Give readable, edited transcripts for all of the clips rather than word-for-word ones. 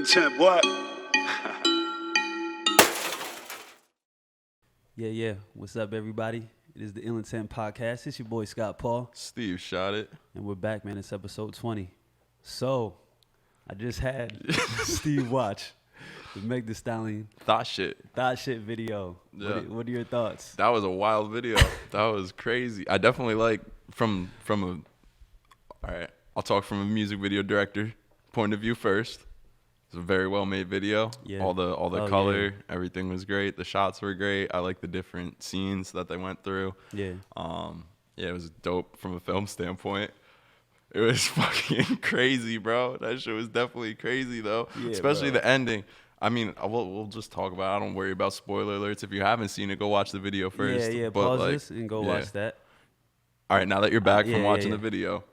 intent, what? Yeah. What's up, everybody? It is the Ill Intent Podcast. It's your boy, Scott Paul. Steve shot it. And we're back, man. It's episode 20. So, I just had Steve watch the Meg the Stallion Thought shit video. Yeah. What are your thoughts? That was a wild video. That was crazy. I definitely like all right, I'll talk from a music video director point of view first. It's a very well made video. Yeah. All the color, everything was great. The shots were great. I like the different scenes that they went through. Yeah. It was dope from a film standpoint. It was fucking crazy, bro. That shit was definitely crazy though. Yeah, especially bro. the ending. I mean, we'll just talk about it. I don't worry about spoiler alerts. If you haven't seen it, go watch the video first. Yeah. But Pause this and go watch that. All right, now that you're back from watching the video,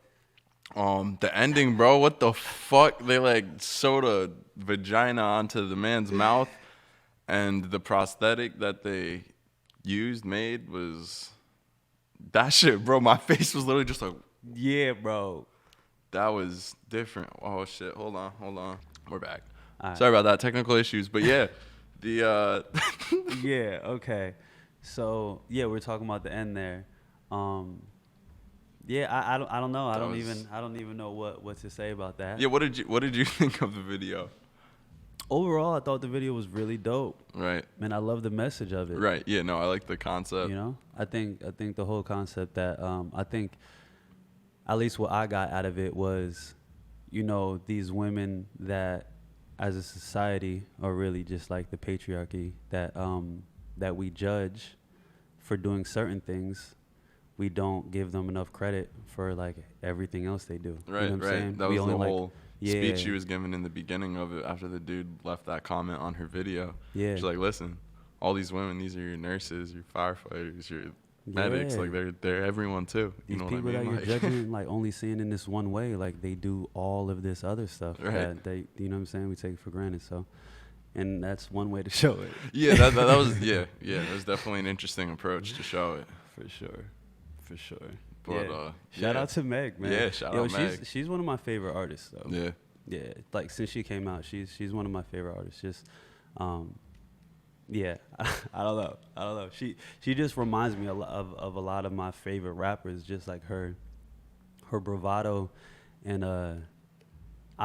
the ending, bro, what the fuck? They like sewed a vagina onto the man's mouth, and the prosthetic that they made was that shit, bro. My face was literally just like, Yeah, bro. that was different. Oh shit, hold on. We're back. All right. Sorry about that, technical issues, but yeah, the Yeah, okay. So, we're talking about the end there. I don't know. I don't even know what to say about that. yeah. What did you think of the video? Overall, I thought the video was really dope. Right. Man, I love the message of it. Right. Yeah. No, I like the concept. You know, I think the whole concept that I think at least what I got out of it was, you know, these women that as a society are really just like the patriarchy that we judge for doing certain things. We don't give them enough credit for like everything else they do. Right, you know what I'm right. saying? That We was the only, whole speech she was giving in the beginning of it after the dude left that comment on her video. Yeah. She's like, listen, all these women, these are your nurses, your firefighters, your medics. Yeah. Like they're everyone too. You These know people what I mean? that you're judging, like only seeing in this one way, like they do all of this other stuff Right. that they, you know what I'm saying? We take it for granted. So, and that's one way to show it. Yeah, that was It was definitely an interesting approach to show it. For sure. But Shout out to Meg, man. Yeah, shout out Meg. She's one of my favorite artists, though. Yeah. Yeah, like since she came out, she's one of my favorite artists. Just, I don't know. She just reminds me of a lot of my favorite rappers. Just like her bravado, and I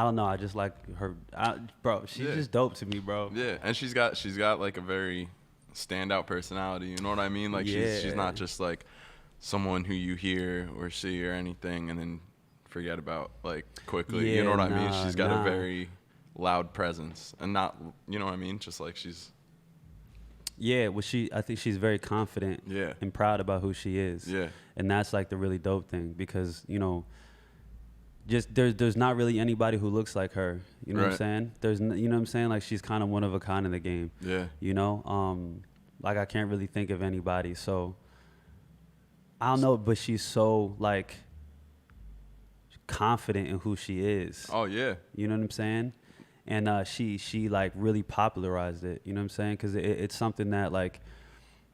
don't know. I just like her, bro. She's just dope to me, bro. Yeah, and she's got like a very standout personality. You know what I mean? Like she's not just like someone who you hear or see or anything and then forget about like quickly. Yeah, you know what I mean? She's got a nah. very loud presence and not, you know what I mean? Just like she's. Yeah, well, I think she's very confident Yeah. and proud about who she is. Yeah. And that's like the really dope thing because, you know, just there's not really anybody who looks like her. You know what I'm Right. saying? You know what I'm saying? Like she's kind of one of a kind in the game. Yeah. You know, like I can't really think of anybody. So I don't know, but she's so like confident in who she is. Oh yeah. You know what I'm saying? And she like really popularized it. You know what I'm saying? Because it's something that like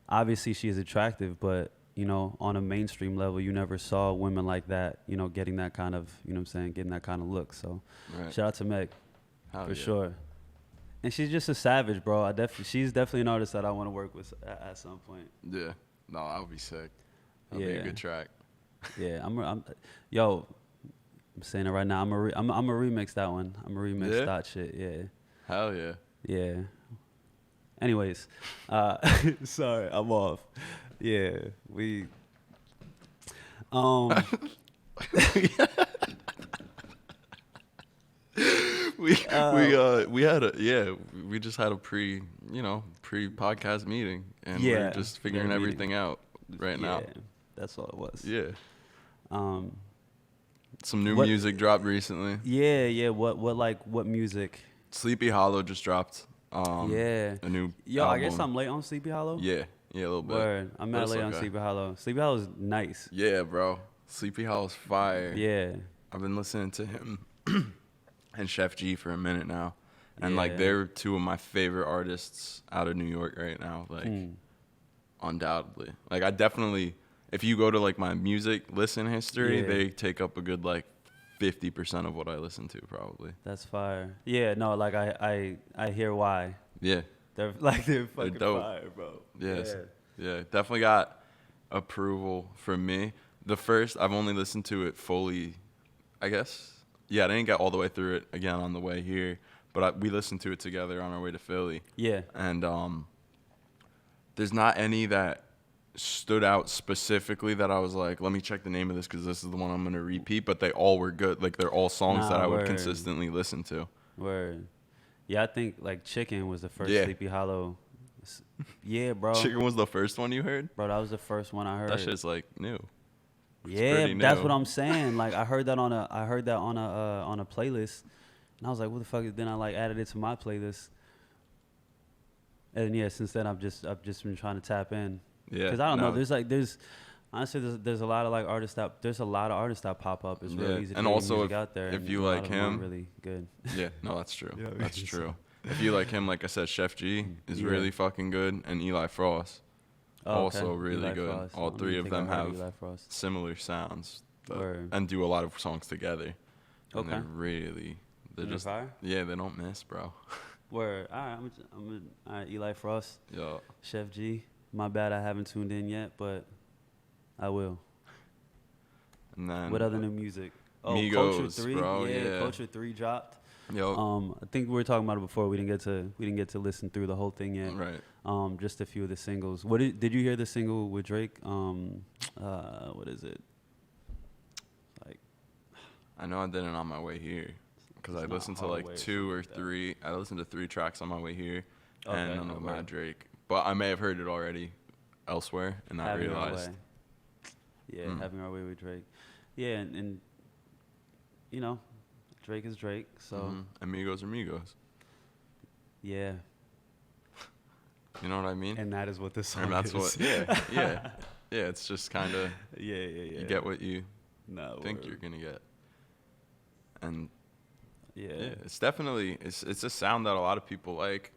obviously she is attractive, but you know on a mainstream level you never saw women like that. You know, getting that kind of getting that kind of look. So Right. shout out to Meg Hell for yeah. sure. And she's just a savage, bro. She's definitely an artist that I want to work with at some point. Yeah. No, that would be sick. That'd be a Yeah. good track. Yeah, I'm saying it right now. I'm a remix that one. I'm a remix Yeah? that shit. Yeah. Hell yeah. Yeah. Anyways, sorry, I'm off. Yeah, we we just had a pre-podcast meeting and Yeah. we're just figuring Yeah, meeting. everything out right now. Yeah, that's all it was. Yeah. Um. Some new What- music dropped recently. Yeah. What music? Sleepy Hollow just dropped. Yeah. A new Yo, I guess album. I'm late on Sleepy Hollow. Yeah, a little bit. Word. I'm But not it's late on okay. Sleepy Hollow. Sleepy Hollow's nice. Yeah, bro. Sleepy Hollow's fire. Yeah. I've been listening to him and Chef G for a minute now. And like Yeah. they're two of my favorite artists out of New York right now. Like undoubtedly. Like I definitely if you go to like my music listen history, Yeah. they take up a good like 50% of what I listen to probably. That's fire. Yeah, no, like I hear why. Yeah. They're fucking dope. fire, bro. Yes. Yeah. Definitely got approval from me. The first, I've only listened to it fully, I guess. Yeah, I didn't get all the way through it again on the way here, but we listened to it together on our way to Philly. Yeah. And there's not any that stood out specifically that I was like, let me check the name of this because this is the one I'm going to repeat. But they all were good. Like, they're all songs that I would consistently listen to. Word. Yeah, I think, like, Chicken was the first Sleepy Hollow. Yeah, bro. Chicken was the first one you heard? Bro, that was the first one I heard. That shit's, like, new. Yeah, that's what I'm saying. Like, I heard that on a playlist. And I was like, what the fuck? Then I, like, added it to my playlist. And, yeah, since then, I've just been trying to tap in. Yeah. Because I don't know. Honestly, there's a lot of like artists that pop up. It's really easy to get music out there. If you like him, really good. Yeah, no, that's true. That's true. If you like him, like I said, Chef G is really fucking good, and Eli Frost also really Eli good. Frost. All three of them have similar sounds and do a lot of songs together. And they're just fire? Yeah, they don't miss, bro. Word. All right, all right, Eli Frost. Yeah. Chef G. My bad, I haven't tuned in yet, but I will. And then what other new music? Oh, Migos, Culture 3, bro, yeah. Culture 3 dropped. Yo. I think we were talking about it before. We didn't get to listen through the whole thing yet. Right. Just a few of the singles. Did you hear the single with Drake? What is it? Like, I know I did it on my way here because I listened to like 2 or 3. I listened to 3 tracks on my way here, and none of them had Drake. But I may have heard it already elsewhere and not realized. Yeah, Having Our Way with Drake. Yeah, and you know, Drake is Drake, so. Amigos are Migos. Yeah. You know what I mean? And that is what this song is. And that's what, yeah. It's just kind of, yeah. You get what you think you're going to get. And yeah, it's definitely, it's a sound that a lot of people like.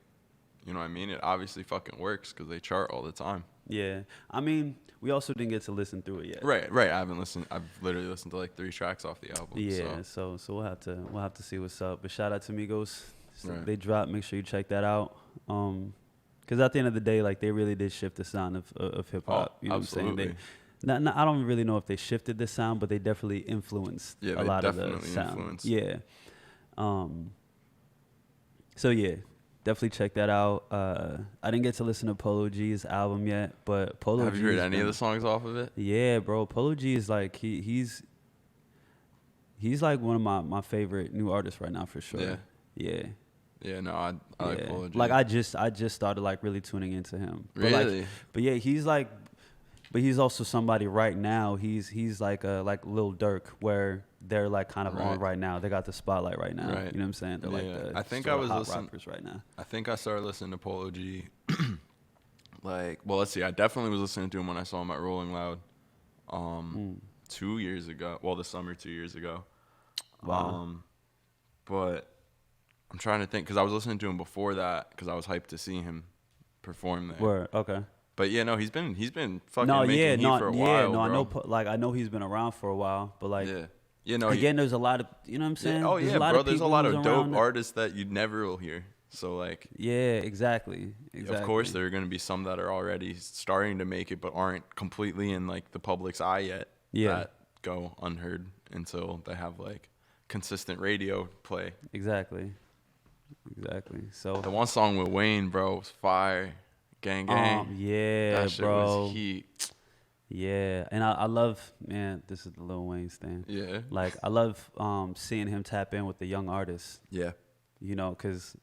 You know what I mean? It obviously fucking works because they chart all the time. Yeah. I mean, we also didn't get to listen through it yet. Right. I haven't listened. I've literally listened to like 3 tracks off the album. Yeah. So we'll have to see what's up. But shout out to Migos. Right. They dropped. Make sure you check that out. Because at the end of the day, like, they really did shift the sound of hip hop. You know absolutely. What I'm saying? I don't really know if they shifted the sound, but they definitely influenced a lot of the sound. Influenced. Yeah. So yeah. Definitely check that out. I didn't get to listen to Polo G's album yet, but Polo G. Have you heard any of the songs off of it? Yeah, bro. Polo G is like he's like one of my favorite new artists right now for sure. Yeah. Yeah. No, I like Polo G. Like I just started like really tuning into him. Really? But yeah, but he's also somebody right now. He's like Lil Durk, where they're like kind of on right now. They got the spotlight right now. Right. You know what I'm saying? They're like the I think I was hot listening, rappers right now. I think I started listening to Polo G. Let's see. I definitely was listening to him when I saw him at Rolling Loud, 2 years ago. Well, the summer 2 years ago. Wow. But I'm trying to think because I was listening to him before that because I was hyped to see him perform there. Word. Okay. But yeah, no, he's been fucking making heat for a while, bro. I know he's been around for a while, but like, again, there's a lot of, you know what I'm saying? Yeah. Bro, there's a lot of dope artists that you never will hear. So like, yeah, exactly. Of course, there are going to be some that are already starting to make it, but aren't completely in like the public's eye yet. Yeah. That go unheard until they have like consistent radio play. Exactly. So the one song with Wayne, bro, was fire. Gang. Yeah, that shit bro. was heat. Yeah, and I love, man, this is the Lil Wayne stand. Yeah. Like, I love seeing him tap in with the young artists. Yeah. You know, because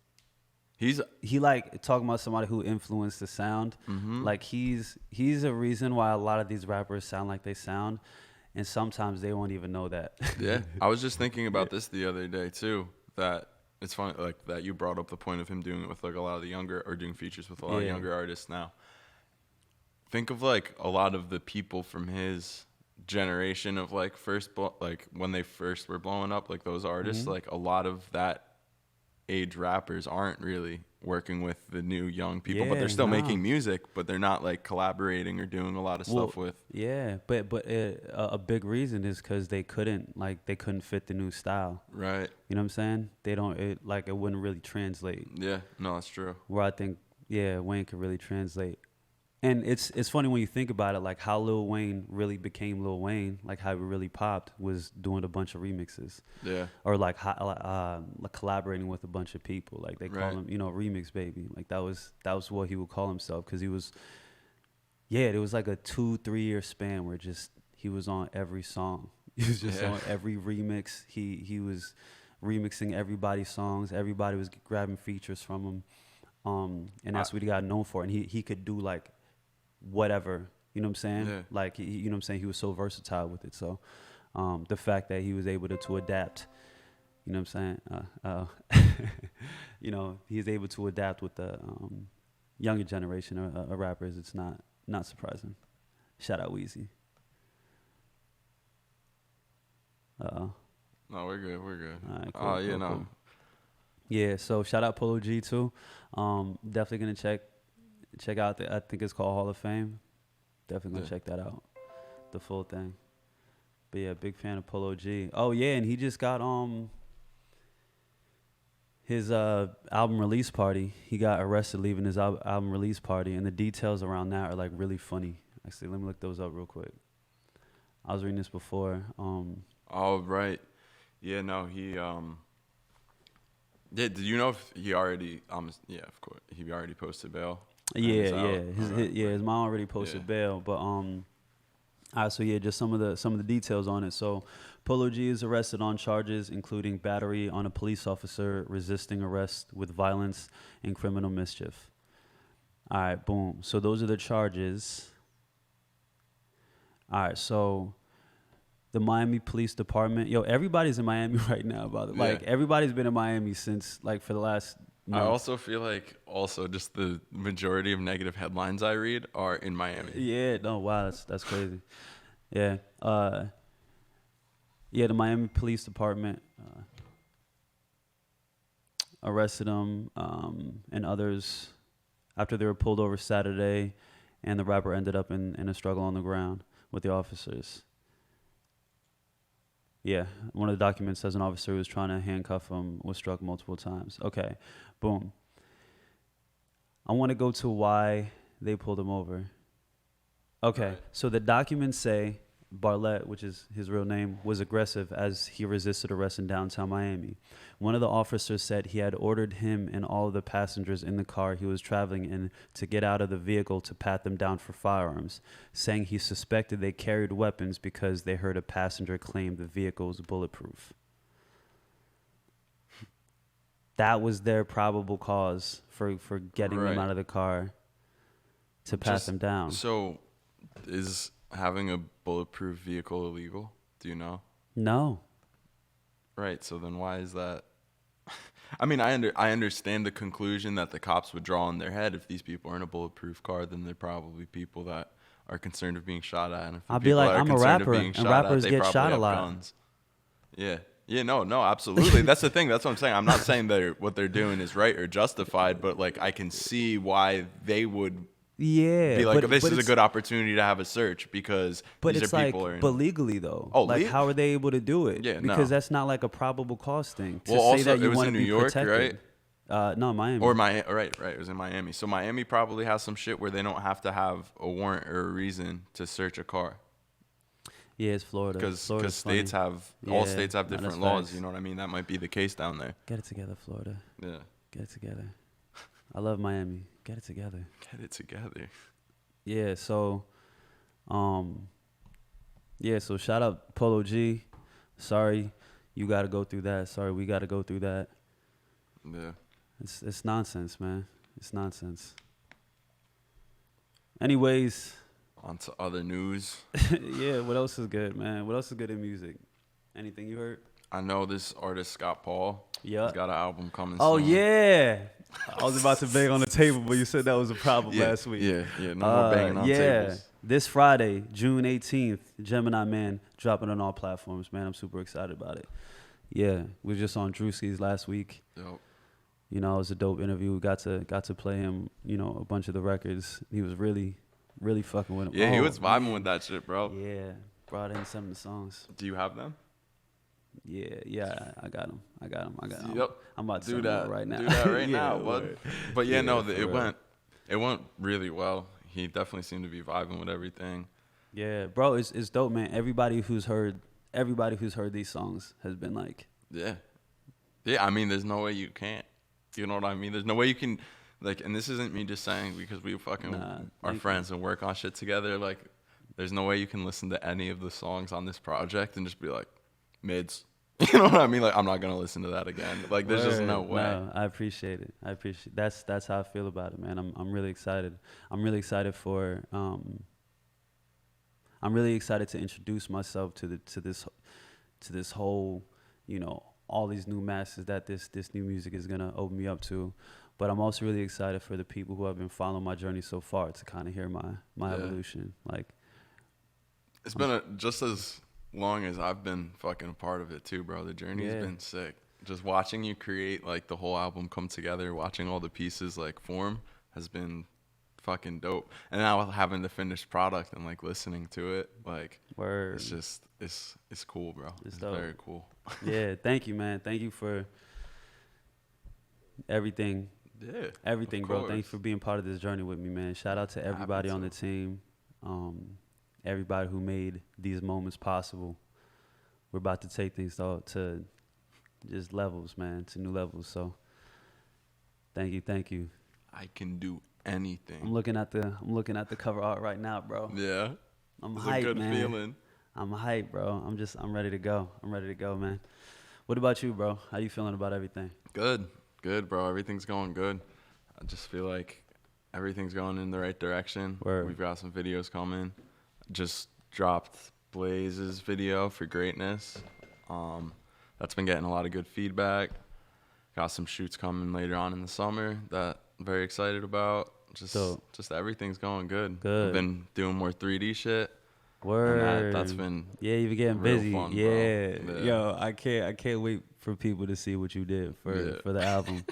he like talking about somebody who influenced the sound. Like, he's a reason why a lot of these rappers sound like they sound, and sometimes they won't even know that. Yeah. I was just thinking about this the other day, too, that it's funny, like, that you brought up the point of him doing it with, like, a lot of the younger, or doing features with a lot of younger artists now. Think of, like, a lot of the people from his generation of, like, when they first were blowing up, like, those artists, like, a lot of that age rappers aren't really working with the new young people, but Yeah, they're still nah. making music, but they're not like collaborating or doing a lot of stuff with. Yeah, but a big reason is because they couldn't fit the new style. Right. You know what I'm saying? They don't it wouldn't really translate. Yeah. No, that's true. Where I think Wayne could really translate. And it's funny when you think about it, like how Lil Wayne really became Lil Wayne, like how he really popped was doing a bunch of remixes. Yeah. Or like collaborating with a bunch of people. Like they call him, remix baby. Like that was what he would call himself, because he was, it was like a 2-3 year span where just he was on every song. He was just on every remix. He was remixing everybody's songs. Everybody was grabbing features from him. And that's what he got known for. And he could do like whatever, you know what I'm saying? Yeah. Like, you know what I'm saying? He was so versatile with it. So the fact that he was able to adapt, you know what I'm saying? He's able to adapt with the younger generation of rappers. It's not surprising. Shout out Weezy. Uh-oh. No, we're good. We're good. All right, cool, no. Cool. Yeah, so shout out Polo G too. Definitely gonna check out I think it's called Hall of Fame. Definitely gonna check that out, the full thing. But yeah, big fan of Polo G. Oh yeah, and he just got his album release party. He got arrested leaving his album release party, and the details around that are like really funny. Actually, let me look those up real quick. I was reading this before. Oh right, yeah. No, he Did you know if he already? Yeah, of course, he already posted bail. Yeah. His mom already posted bail, but all right, so yeah, just some of the details on it. So, Polo G is arrested on charges including battery on a police officer, resisting arrest with violence, and criminal mischief. All right, boom. So those are the charges. All right, so the Miami Police Department, everybody's in Miami right now, by the way. Like, everybody's been in Miami since, like, for the last month. I also feel like just the majority of negative headlines I read are in Miami. Yeah, no, wow, that's crazy. Yeah. The Miami Police Department arrested him and others after they were pulled over Saturday, and the rapper ended up in a struggle on the ground with the officers. Yeah, one of the documents says an officer who was trying to handcuff him was struck multiple times. Okay, boom. I want to go to why they pulled him over. Okay, so the documents say Barlett, which is his real name, was aggressive as he resisted arrest in downtown Miami. One of the officers said he had ordered him and all of the passengers in the car he was traveling in to get out of the vehicle to pat them down for firearms, saying he suspected they carried weapons because they heard a passenger claim the vehicle was bulletproof. That was their probable cause for getting them out of the car to pat them down. So, is having a bulletproof vehicle illegal? Do you know? No. Right. So then why is that? I mean, I understand the conclusion that the cops would draw in their head. If these people are in a bulletproof car, then they're probably people that are concerned of being shot at. And if I'll be like, I'm a rapper, and rappers get shot a lot. Guns. Yeah. Yeah, no, absolutely. That's the thing. That's what I'm saying. I'm not saying that what they're doing is right or justified, but like I can see why they would be like, this is a good opportunity to have a search because these are people but legally though, legally? How are they able to do it? Yeah, because that's not like a probable cause thing. To well, say also that you it was want in to New be York, protected. right? No, Miami. Or right. It was in Miami. So Miami probably has some shit where they don't have to have a warrant or a reason to search a car. Yeah, it's Florida. Because states have different laws. Facts. You know what I mean? That might be the case down there. Get it together, Florida. Yeah. Get it together. I love Miami. Get it together. Get it together. Yeah. So, so shout out Polo G. Sorry, you got to go through that. Sorry, we got to go through that. Yeah. It's nonsense, man. It's nonsense. Anyways. On to other news. Yeah, what else is good, man? What else is good in music? Anything you heard? I know this artist, Scott Paul. Yeah. He's got an album coming soon. Oh, yeah. I was about to bang on the table, but you said that was a problem last week. Yeah, no more banging on tables. This Friday, June 18th, Gemini Man dropping on all platforms, man. I'm super excited about it. Yeah, we were just on Drewski's last week. Yep. You know, it was a dope interview. We got to play him, you know, a bunch of the records. He was really fucking with him. Yeah, he was vibing with that shit, bro. Yeah, brought in some of the songs. Do you have them? Yeah, I got him. Yep. I'm about to do send that him right now. Do that right Yeah, now, bud. word. But yeah, no, for it real. went really well. He definitely seemed to be vibing with everything. Yeah, bro, it's dope, man. Everybody who's heard these songs has been like, Yeah. I mean, there's no way you can't. You know what I mean? There's no way you can, like, and this isn't me just saying because we fucking are friends and work on shit together. Like, there's no way you can listen to any of the songs on this project and just be like, mids. You know what I mean? Like, I'm not gonna listen to that again. Like, there's just no way. No, I appreciate it. That's how I feel about it, man. I'm really excited. I'm really excited for I'm really excited to introduce myself to this whole, you know, all these new masses that this new music is gonna open me up to. But I'm also really excited for the people who have been following my journey so far to kind of hear my evolution. Like, it's been just as long as I've been fucking a part of it too, bro. The journey's been sick. Just watching you create like the whole album come together, watching all the pieces like form has been fucking dope. And now having the finished product and like listening to it, like it's just it's cool, bro. It's very cool. Yeah, thank you, man. Thank you for everything. Yeah, everything, bro. Thank you for being part of this journey with me, man. Shout out to everybody on the team, everybody who made these moments possible. We're about to take things to just levels, man, to new levels. So thank you. I can do anything. I'm looking at the cover art right now, bro. Yeah, I'm it's hyped, a good man. feeling. I'm hyped, bro. I'm ready to go. Man. What about you, bro? How you feeling about everything? Good, bro. Everything's going good. I just feel like everything's going in the right direction. Word. We've got some videos coming. Just dropped Blaze's video for Greatness. That's been getting a lot of good feedback. Got some shoots coming later on in the summer that I'm very excited about. Just everything's going good. I've been doing more 3D shit. Word. And that's been you've been getting busy. fun, yeah. bro. Yo, I can't wait for people to see what you did for the album.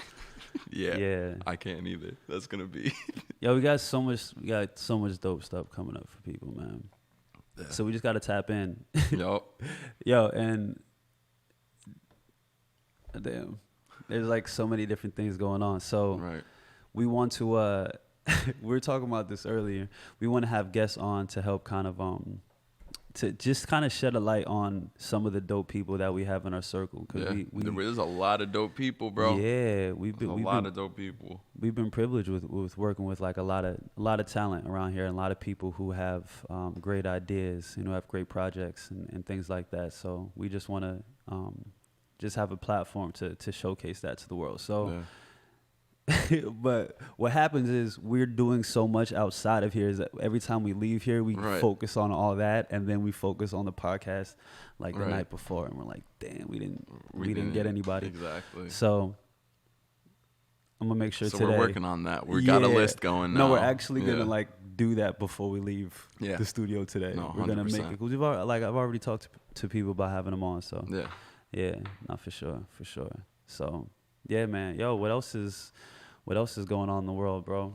Yeah. I can't either. That's gonna be Yo, we got so much dope stuff coming up for people, man. Yeah. So we just gotta tap in. Yup. Yo, and damn, there's like so many different things going on. So we want to we were talking about this earlier. We want to have guests on to help kind of to just kind of shed a light on some of the dope people that we have in our circle. Cause there's a lot of dope people, bro. Yeah, we've been of dope people. We've been privileged with working with like a lot of talent around here, and a lot of people who have great ideas, you know, have great projects and things like that. So we just want to just have a platform to showcase that to the world. So. Yeah. But what happens is we're doing so much outside of here is that every time we leave here, we focus on all that, and then we focus on the podcast like the night before, and we're like, damn, we didn't get anybody. Exactly. So I'm gonna make sure today. We're working on that. We got a list going now. No, we're actually gonna like do that before we leave the studio today. No, we're gonna make it because I've already talked to people about having them on. So not for sure. So yeah, man. Yo, what else is going on in the world, bro?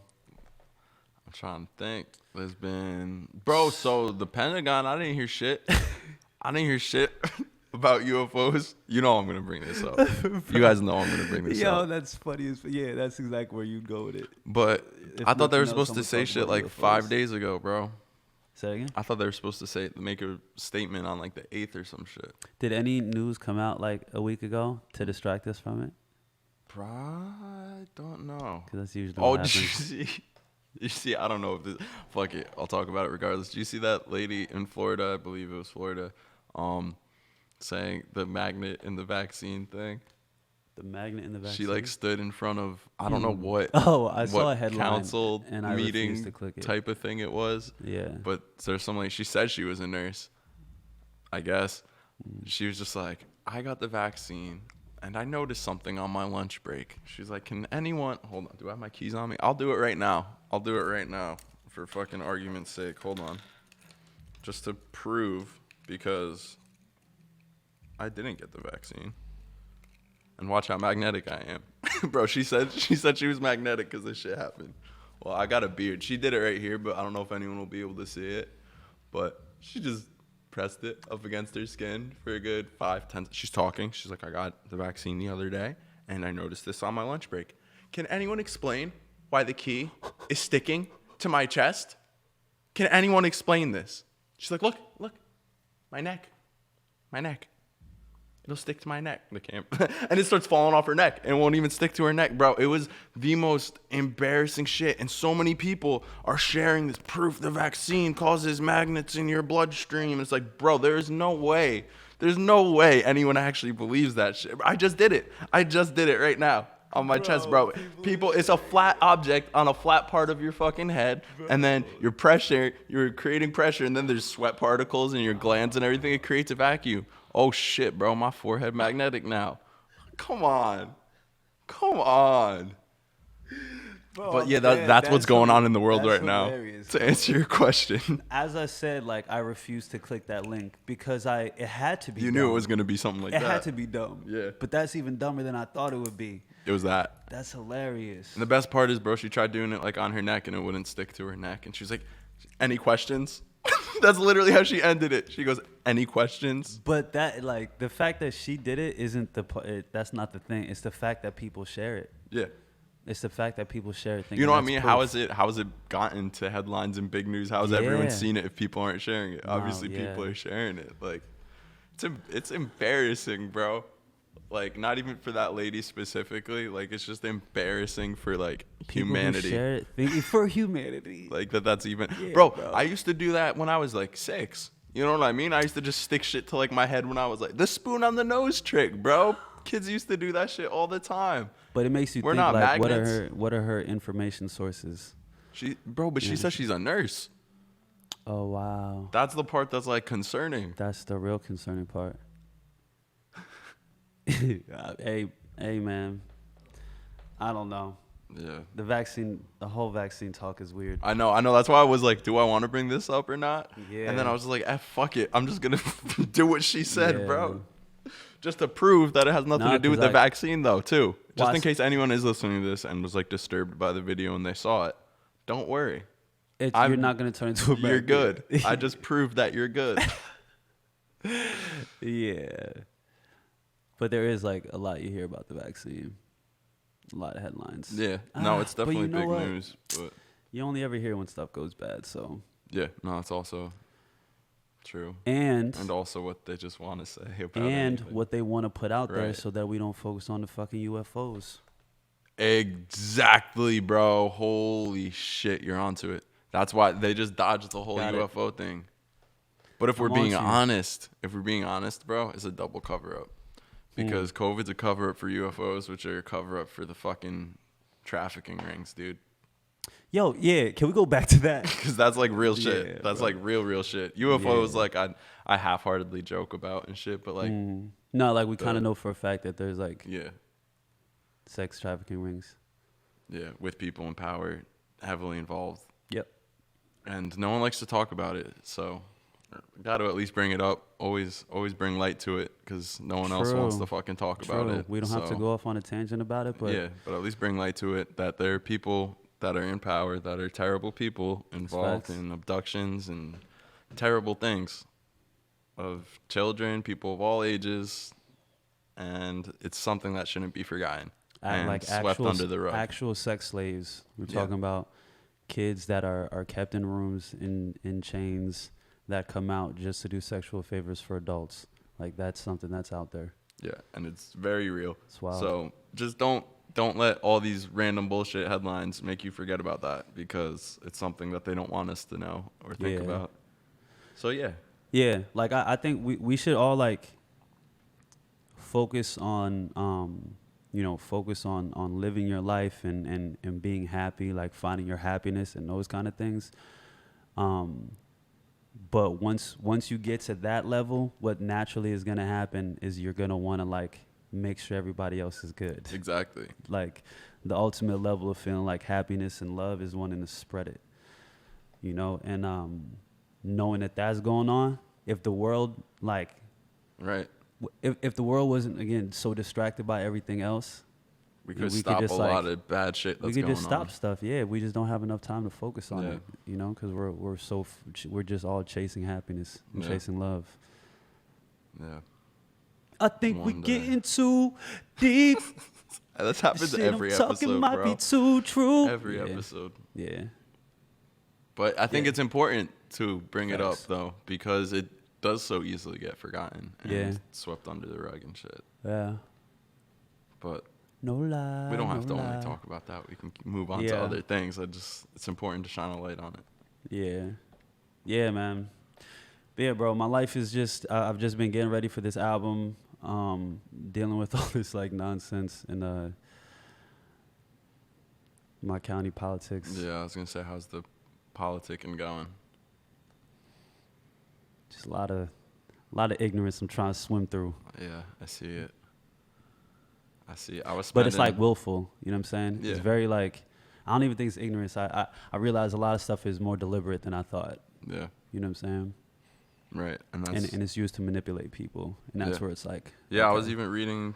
I'm trying to think. There's been, so the Pentagon, I didn't hear shit. About UFOs. You know I'm going to bring this up. You guys know I'm going to bring this up. Yo, that's funny. That's exactly where you'd go with it. But I thought they were supposed to say shit like UFOs. 5 days ago, bro. Say that again? I thought they were supposed to make a statement on like the 8th or some shit. Did any news come out like a week ago to distract us from it? I don't know. Because that's usually what happens. Did you see? I don't know if this. Fuck it. I'll talk about it regardless. Did you see that lady in Florida? I believe it was Florida. Saying the magnet in the vaccine thing. The magnet in the vaccine. She like stood in front of I don't know what. I saw a headline. Council and I meeting to click it. Type of thing it was. Yeah. But there's some she said she was a nurse. I guess. She was just like, I got the vaccine. And I noticed something on my lunch break. She's like, can anyone... Hold on. Do I have my keys on me? I'll do it right now. For fucking argument's sake. Hold on. Just to prove, because I didn't get the vaccine. And watch how magnetic I am. Bro, she said she was magnetic because this shit happened. Well, I got a beard. She did it right here, but I don't know if anyone will be able to see it. But she just pressed it up against her skin for a good 5-10. She's talking. She's like, I got the vaccine the other day, and I noticed this on my lunch break. Can anyone explain why the key is sticking to my chest? Can anyone explain this? She's like, look, my neck. It'll stick to my neck. The camp, and it starts falling off her neck and it won't even stick to her neck, bro. It was the most embarrassing shit. And so many people are sharing this proof the vaccine causes magnets in your bloodstream. It's like, bro, there's no way anyone actually believes that shit. I just did it right now on my chest, bro. People, it's a flat object on a flat part of your fucking head, and then you're creating pressure, and then there's sweat particles in your glands and everything. It creates a vacuum. Oh shit, bro, my forehead magnetic now. Come on. Bro, but yeah, that's what's going on in the world right hilarious. Now. To answer your question, as I said, like, I refused to click that link because it had to be. You dumb. knew it was gonna be something like that. It had to be dumb. Yeah. But that's even dumber than I thought it would be. It was that. That's hilarious. And the best part is, bro, she tried doing it like on her neck and it wouldn't stick to her neck. And she was like, any questions? That's literally how she ended it. She goes, any questions? But that, like, the fact that she did it isn't that's not the thing. It's the fact that people share it. Yeah. It's the fact that people share it. You know what I mean? How has it gotten to headlines and big news? How has everyone seen it if people aren't sharing it? Obviously, people are sharing it. Like, it's embarrassing, bro. Like, not even for that lady specifically. Like, it's just embarrassing for, like, people humanity. Who share it for humanity. Like, that's even... Yeah, bro, I used to do that when I was, like, 6. You know what I mean? I used to just stick shit to, like, my head when I was, like, the spoon on the nose trick, bro. Kids used to do that shit all the time. But it makes you think, not like, magnets. what are her information sources? She says she's a nurse. Oh, wow. That's the part that's, like, concerning. That's the real concerning part. Hey, man. I don't know. Yeah. The whole vaccine talk is weird. I know. That's why I was like, do I want to bring this up or not? Yeah. And then I was like, fuck it. I'm just going to do what she said, bro. Man. Just to prove that it has nothing to do with the vaccine, though, too. Just in case anyone is listening to this and was, like, disturbed by the video and they saw it. Don't worry. You're not going to turn into a magnet. You're good. I just proved that you're good. Yeah. But there is, like, a lot you hear about the vaccine. A lot of headlines. Yeah. No, it's definitely big what? news. But you only ever hear when stuff goes bad, so. Yeah. No, it's also true. And also what they just want to say about and anything. what they want to put out there Right. so that we don't focus on the fucking UFOs. Exactly, bro. Holy shit, you're onto it. That's why they just dodged the whole Got UFO thing. But if we're being honest, bro, it's a double cover up. Because COVID's a cover up for UFOs, which are a cover up for the fucking trafficking rings, dude. Yo, yeah, can we go back to that? Because that's like real shit. Yeah, That's bro. like real shit. UFOs, like I half-heartedly joke about and shit, but like No, like we kind of know for a fact that there's like yeah, sex trafficking rings. yeah, with people in power heavily involved. Yep. And no one likes to talk about it, so got to at least bring it up. Always bring light to it, because no one else wants to fucking talk about it. We don't have to go off on a tangent about it, but yeah, but at least bring light to it that there are people that are in power that are terrible people involved in abductions and terrible things of children, people of all ages, and it's something that shouldn't be forgotten and like swept under the rug. Actual sex slaves. We're talking about kids that are kept in rooms in chains that come out just to do sexual favors for adults. Like, that's something that's out there. Yeah, and it's very real. It's wild. So just don't let all these random bullshit headlines make you forget about that, because it's something that they don't want us to know or think about. So yeah, like I think we should all like focus on focus on living your life and being happy, like finding your happiness and those kind of things. But once you get to that level, what naturally is gonna happen is you're gonna want to like make sure everybody else is good. exactly. Like the ultimate level of feeling like happiness and love is wanting to spread it, and knowing that that's going on. If the world Right. if the world wasn't, again, so distracted by everything else, We could stop a lot of bad shit that's going on. We could just stop stuff. Yeah, we just don't have enough time to focus on it. You know, because we're just all chasing happiness and chasing love. Yeah. I think we're getting too deep. That happens every episode, talking might be too true. Every episode. Yeah. But I think it's important to bring it up, though, because it does so easily get forgotten and swept under the rug and shit. Yeah. But no lie. We don't have to only talk about that. We can move on to other things. It's important to shine a light on it. Yeah. Yeah, man. But yeah, bro, my life is just, I've just been getting ready for this album, dealing with all this like nonsense in my county politics. Yeah, I was going to say, how's the politicking going? Just a lot of ignorance I'm trying to swim through. Yeah, I see it. But it's like willful, you know what I'm saying? Yeah. It's very like, I don't even think it's ignorance. I realize a lot of stuff is more deliberate than I thought. Yeah. You know what I'm saying? Right. And it's used to manipulate people. And that's where it's like. Yeah, okay. I was even reading,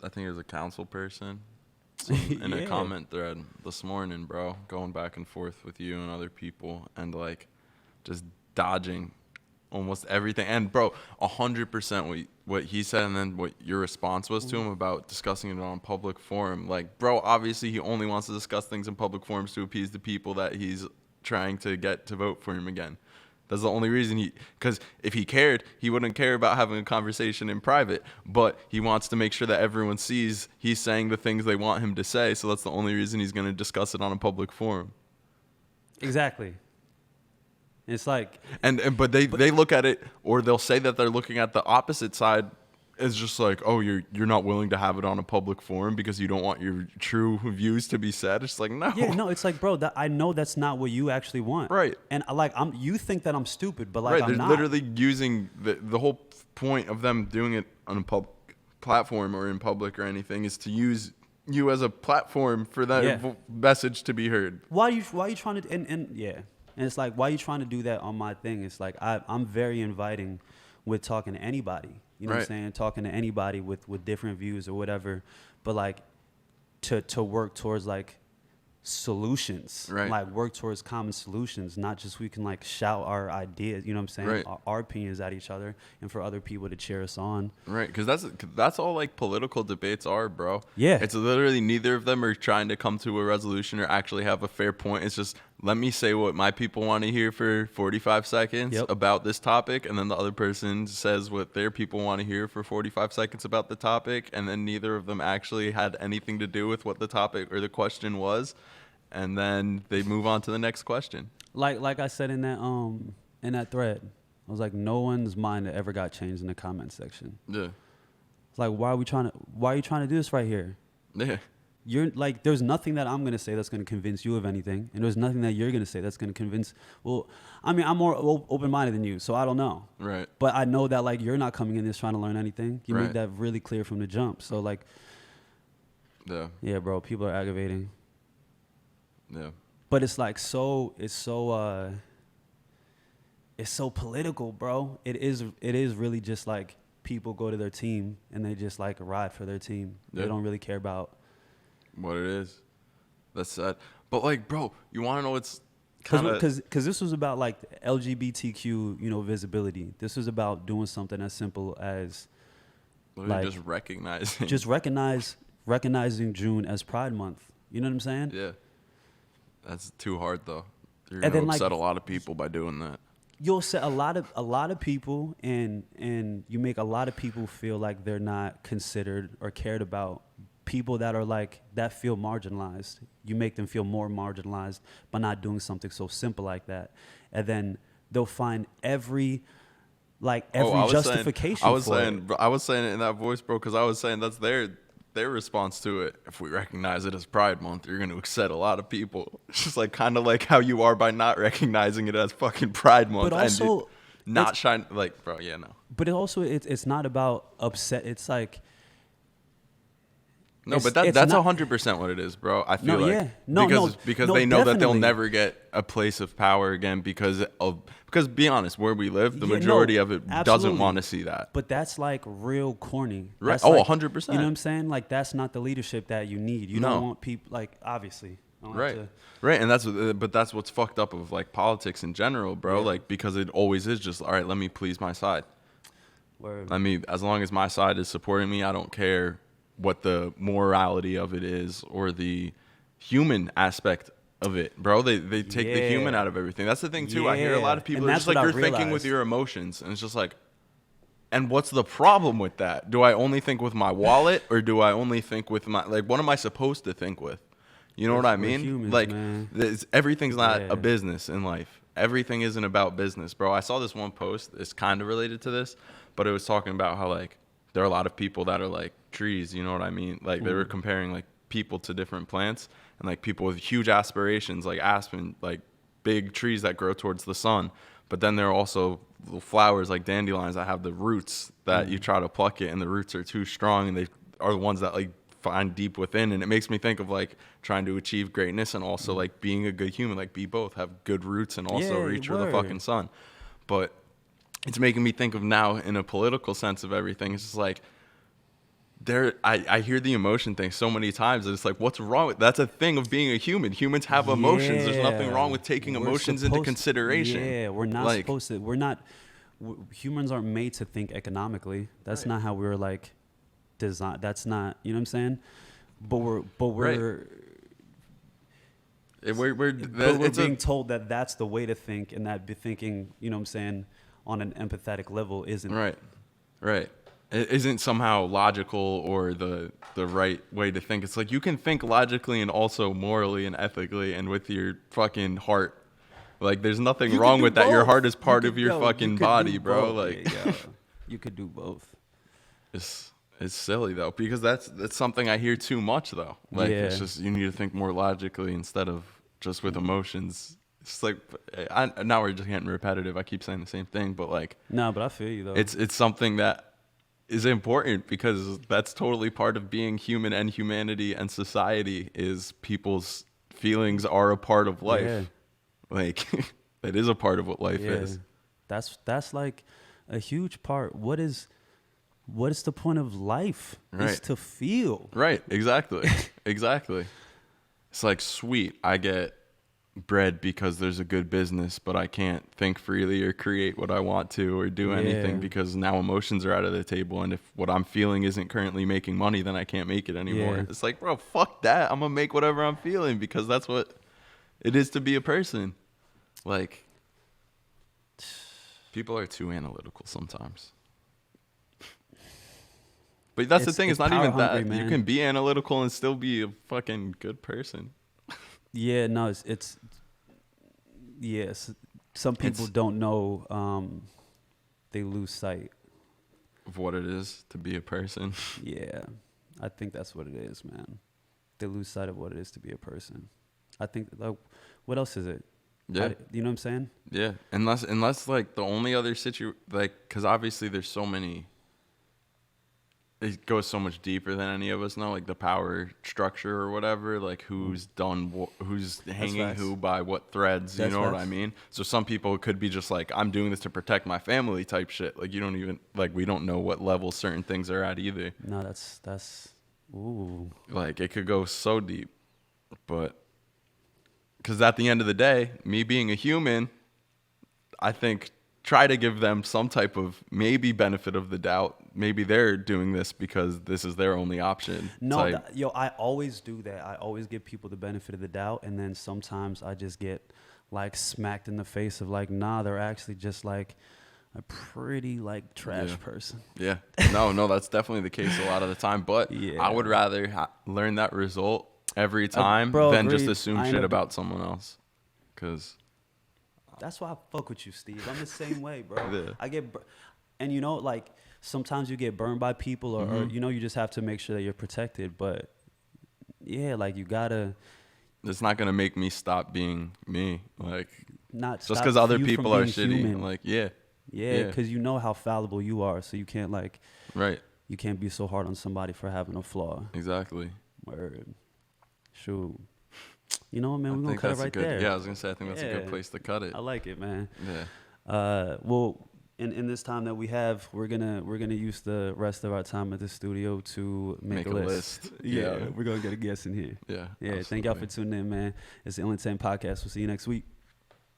I think it was a council person in a comment thread this morning, bro, going back and forth with you and other people and like just dodging almost everything. And bro, 100% what he said and then what your response was to him about discussing it on public forum. Like, bro, obviously he only wants to discuss things in public forums to appease the people that he's trying to get to vote for him again. That's the only reason because if he cared, he wouldn't care about having a conversation in private. But he wants to make sure that everyone sees he's saying the things they want him to say. So that's the only reason he's going to discuss it on a public forum. Exactly. It's like, but they look at it, or they'll say that they're looking at the opposite side as just like, oh, you're not willing to have it on a public forum because you don't want your true views to be said. It's like, no. Yeah, no, it's like, bro, I know that's not what you actually want. Right. And like, you think that I'm stupid, but like, right. I'm They're not. literally using the whole point of them doing it on a public platform or in public or anything is to use you as a platform for that message to be heard. Why are you trying to? And it's like, why are you trying to do that on my thing? It's like, I'm very inviting with talking to anybody. You know what I'm saying? Talking to anybody with different views or whatever. But like, to work towards like solutions. Right. Like work towards common solutions, not just we can like shout our ideas, you know what I'm saying? Right. Our opinions at each other and for other people to cheer us on. Right, because that's all like political debates are, bro. Yeah. It's literally neither of them are trying to come to a resolution or actually have a fair point. It's just, let me say what my people want to hear for 45 seconds about this topic, and then the other person says what their people want to hear for 45 seconds about the topic, and then neither of them actually had anything to do with what the topic or the question was, and then they move on to the next question. Like I said in that thread, I was like, no one's mind ever got changed in the comment section. Yeah. It's like, why are you trying to do this right here? Yeah. You're like, there's nothing that I'm going to say that's going to convince you of anything. And there's nothing that you're going to say that's going to convince, well, I mean, I'm more open-minded than you, so I don't know. Right. But I know that like, you're not coming in this trying to learn anything. You made that really clear from the jump. So like, yeah, bro, people are aggravating. Yeah. But it's like, it's so political, bro. It is really just like people go to their team and they just like ride for their team. They don't really care about what it is. That's sad. But like, bro, you want to know what's kind of... Because this was about like LGBTQ, visibility. This was about doing something as simple as like just recognizing June as Pride Month. You know what I'm saying? Yeah. That's too hard though. You're going to upset a lot of people by doing that. You'll upset a lot of people, and you make a lot of people feel like they're not considered or cared about. People that are like, that feel marginalized, you make them feel more marginalized by not doing something so simple like that. And then they'll find every justification I was saying it in that voice, bro, because I was saying that's their response to it. If we recognize it as Pride Month, you're going to upset a lot of people. It's just like kind of like how you are by not recognizing it as fucking Pride Month. But also, and not shine like, bro, yeah, no. But it's not about upset. It's like, No, but that's 100% what it is, bro. I feel because they know that they'll never get a place of power again because be honest, where we live, the majority of it doesn't want to see that. But that's like real corny. Right. That's 100%. You know what I'm saying? Like that's not the leadership that you need. You don't want people like obviously. Right. And that's what's fucked up of like politics in general, bro. Yeah. Like because it always is just all right. Let me please my side. Word. I mean, as long as my side is supporting me, I don't care what the morality of it is or the human aspect of it, bro. They take the human out of everything. That's the thing too. I hear a lot of people are just like, you're thinking with your emotions, and it's just like, and what's the problem with that? Do I only think with my wallet, or do I only think with my, like, what am I supposed to think with? You know what I mean? Humans, like everything's not Yeah. a business in life. Everything isn't about business, bro. I saw this one post. It's kind of related to this, but it was talking about how like there are a lot of people that are like trees. You know what I mean? Like they were comparing like people to different plants, and like people with huge aspirations, like aspen, like big trees that grow towards the sun. But then there are also little flowers like dandelions that have the roots that you try to pluck it, and the roots are too strong, and they are the ones that like find deep within. And it makes me think of like trying to achieve greatness and also like being a good human, like be both, have good roots and also reach for the fucking sun. But it's making me think of now in a political sense of everything. It's just like I hear the emotion thing so many times, and it's like, what's wrong with that's a thing of being a human. Humans have emotions. There's nothing wrong with taking emotions into consideration. Yeah, we're not supposed to. Humans aren't made to think economically. That's not how we're like designed. That's not, you know what I'm saying? But we're being told that that's the way to think, and that be thinking, you know what I'm saying, on an empathetic level isn't right. It isn't somehow logical or the right way to think. It's like you can think logically and also morally and ethically and with your fucking heart. Like there's nothing wrong with that. Your heart is part of your fucking body, bro. Like you could do both. It's silly though, because that's something I hear too much though. Like it's just you need to think more logically instead of just with emotions. It's like now we're just getting repetitive. I keep saying the same thing, but like no, but I feel you though. It's something that is important because that's totally part of being human and humanity and society is people's feelings are a part of life. Yeah. Like that is a part of what life is. That's like a huge part. What is the point of life? Right. Is to feel. Right. Exactly. Exactly. It's like, sweet, I get bread because there's a good business, but I can't think freely or create what I want to or do anything because now emotions are out of the table. And if what I'm feeling isn't currently making money, then I can't make it anymore. Yeah. It's like, bro, fuck that. I'm going to make whatever I'm feeling because that's what it is to be a person. Like, people are too analytical sometimes. But that's the thing. It's not even that. Man. You can be analytical and still be a fucking good person. Yeah, no, it's some people don't know, they lose sight of what it is to be a person. Yeah, I think that's what it is, man. They lose sight of what it is to be a person. I think, like, what else is it? Yeah. You know what I'm saying? Yeah, unless like the only other like, because obviously there's so many, it goes so much deeper than any of us know, like the power structure or whatever, like who's who's hanging who by what threads, you know what I mean? So some people, it could be just like, I'm doing this to protect my family type shit. Like you don't even, like we don't know what level certain things are at either. No, that's ooh. Like it could go so deep, but because at the end of the day, me being a human, I think try to give them some type of maybe benefit of the doubt. Maybe they're doing this because this is their only option. No, I always do that. I always give people the benefit of the doubt, and then sometimes I just get like smacked in the face of like, nah, they're actually just like a pretty like trash person. Yeah, no, that's definitely the case a lot of the time. But I would rather learn that result every time than just assume shit about someone else. Because that's why I fuck with you, Steve. I'm the same way, bro. Yeah. I get, and you know, like sometimes you get burned by people, or you know, you just have to make sure that you're protected. But yeah, like you gotta. It's not gonna make me stop being me. Like not just because other people are shitty. Human. Like yeah, because you know how fallible you are, so you can't like. Right. you can't be so hard on somebody for having a flaw. Exactly. Word. Shoot. You know what, man? We're gonna cut it right there. Yeah, I was gonna say I think that's a good place to cut it. I like it, man. Yeah. Well, in this time that we have, we're gonna use the rest of our time at the studio to make a list. Yeah, we're gonna get a guest in here. Yeah. Yeah. Absolutely. Thank y'all for tuning in, man. It's the Only 10 Podcast. We'll see you next week.